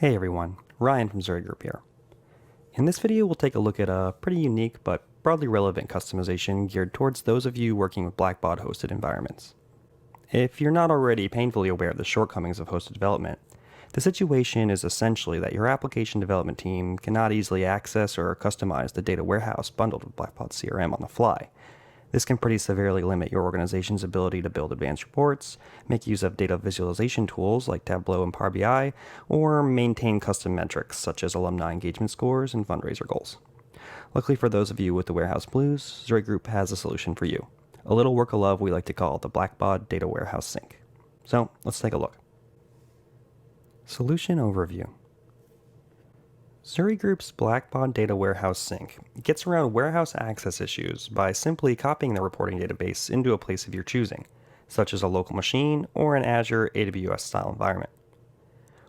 Hey everyone, Ryan from Zuri Group here. In this video, we'll take a look at a pretty unique but broadly relevant customization geared towards those of you working with Blackbaud hosted environments. If you're not already painfully aware of the shortcomings of hosted development, the situation is essentially that your application development team cannot easily access or customize the data warehouse bundled with Blackbaud CRM on the fly. This can pretty severely limit your organization's ability to build advanced reports, make use of data visualization tools like Tableau and Power BI, or maintain custom metrics such as alumni engagement scores and fundraiser goals. Luckily for those of you with the warehouse blues, Zuri Group has a solution for you. A little work of love we like to call the Blackbaud Data Warehouse Sync. So let's take a look. Solution Overview. Zuri Group's Blackbaud Data Warehouse Sync gets around warehouse access issues by simply copying the reporting database into a place of your choosing, such as a local machine or an Azure AWS style environment.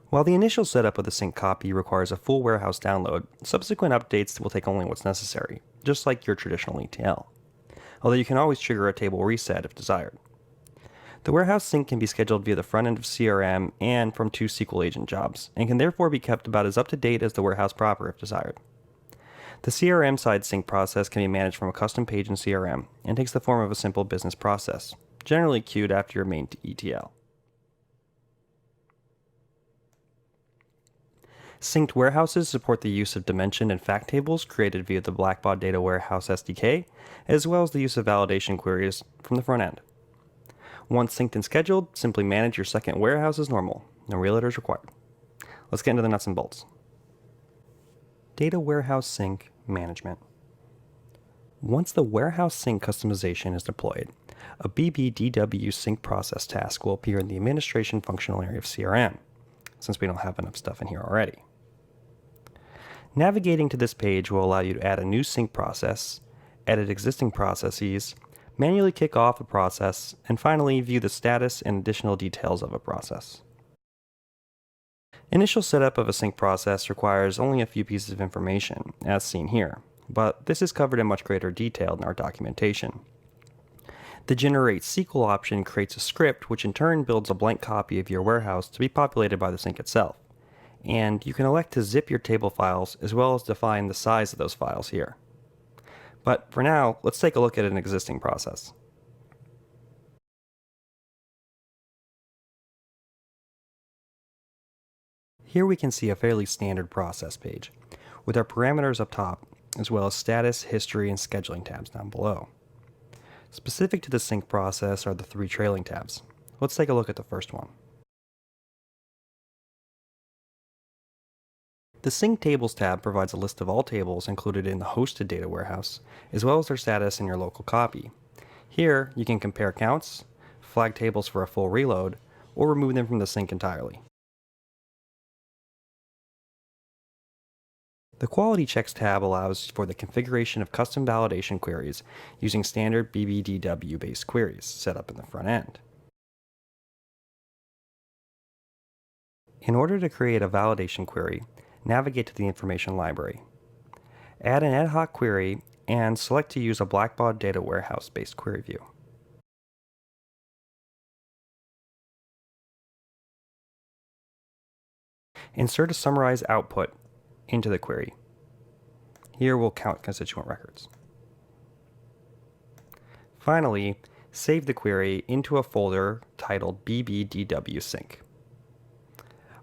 While the initial setup of the sync copy requires a full warehouse download, subsequent updates will take only what's necessary, just like your traditional ETL, although you can always trigger a table reset if desired. The warehouse sync can be scheduled via the front end of CRM and from 2 SQL agent jobs, and can therefore be kept about as up to date as the warehouse proper if desired. The CRM side sync process can be managed from a custom page in CRM and takes the form of a simple business process, generally queued after your main ETL. Synced warehouses support the use of dimension and fact tables created via the Blackbaud Data Warehouse SDK, as well as the use of validation queries from the front end. Once synced and scheduled, simply manage your second warehouse as normal. No realtors required. Let's get into the nuts and bolts. Data Warehouse Sync Management. Once the warehouse sync customization is deployed, a BBDW sync process task will appear in the administration functional area of CRM, since we don't have enough stuff in here already. Navigating to this page will allow you to add a new sync process, edit existing processes, manually kick off a process, and finally view the status and additional details of a process. Initial setup of a sync process requires only a few pieces of information, as seen here, but this is covered in much greater detail in our documentation. The Generate SQL option creates a script which in turn builds a blank copy of your warehouse to be populated by the sync itself, and you can elect to zip your table files as well as define the size of those files here. But for now, let's take a look at an existing process. Here we can see a fairly standard process page, with our parameters up top, as well as status, history, and scheduling tabs down below. Specific to the sync process are the 3 trailing tabs. Let's take a look at the first one. The Sync Tables tab provides a list of all tables included in the hosted data warehouse, as well as their status in your local copy. Here, you can compare counts, flag tables for a full reload, or remove them from the sync entirely. The Quality Checks tab allows for the configuration of custom validation queries using standard BBDW-based queries set up in the front end. In order to create a validation query, navigate to the information library. Add an ad hoc query and select to use a Blackbaud Data Warehouse-based query view. Insert a summarized output into the query. Here we'll count constituent records. Finally, save the query into a folder titled BBDW Sync.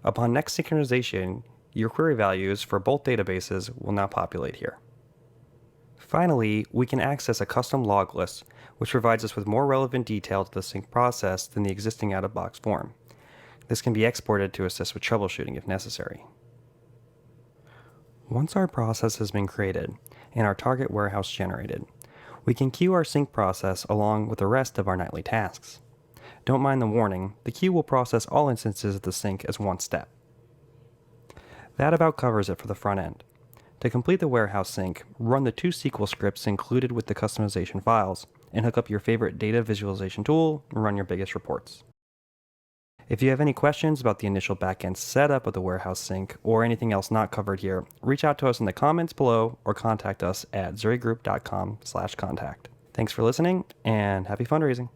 Upon next synchronization, your query values for both databases will now populate here. Finally, we can access a custom log list, which provides us with more relevant detail to the sync process than the existing out-of-box form. This can be exported to assist with troubleshooting if necessary. Once our process has been created and our target warehouse generated, we can queue our sync process along with the rest of our nightly tasks. Don't mind the warning, the queue will process all instances of the sync as one step. That about covers it for the front end. To complete the warehouse sync, run the 2 SQL scripts included with the customization files, and hook up your favorite data visualization tool and run your biggest reports. If you have any questions about the initial backend setup of the warehouse sync or anything else not covered here, reach out to us in the comments below or contact us at zurigroup.com/contact. Thanks for listening and happy fundraising.